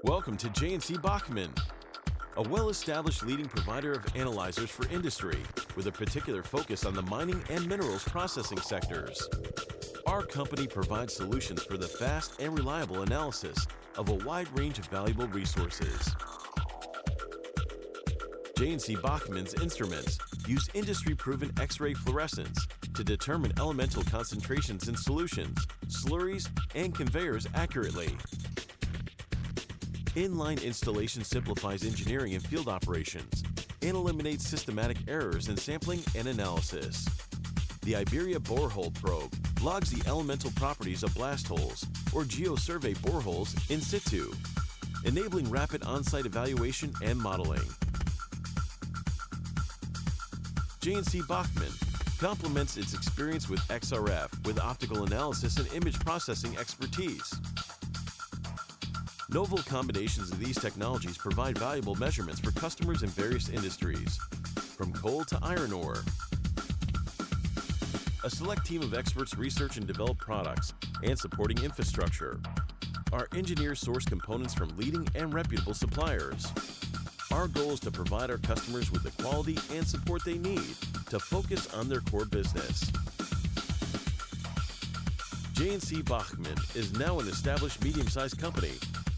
Welcome to J&C Bachmann, a well-established leading provider of analyzers for industry with a particular focus on the mining and minerals processing sectors. Our company provides solutions for the fast and reliable analysis of a wide range of valuable resources. J&C Bachmann's instruments use industry-proven X-ray fluorescence to determine elemental concentrations in solutions, slurries, and conveyors accurately. Inline installation simplifies engineering and field operations and eliminates systematic errors in sampling and analysis. The IBERIA borehole probe logs the elemental properties of blast holes or geo-survey boreholes in situ, enabling rapid on-site evaluation and modeling. J&C Bachmann complements its experience with XRF with optical analysis and image processing expertise. Novel combinations of these technologies provide valuable measurements for customers in various industries, from coal to iron ore. A select team of experts research and develop products and supporting infrastructure. Our engineers source components from leading and reputable suppliers. Our goal is to provide our customers with the quality and support they need to focus on their core business. J&C Bachmann is now an established medium-sized company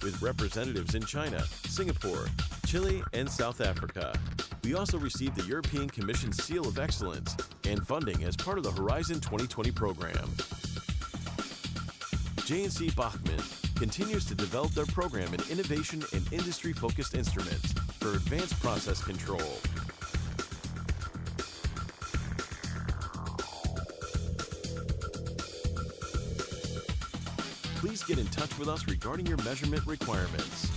with representatives in China, Singapore, Chile, and South Africa. We also received the European Commission Seal of Excellence and funding as part of the Horizon 2020 program. J&C Bachmann continues to develop their program in innovation and industry-focused instruments for advanced process control. Please get in touch with us regarding your measurement requirements.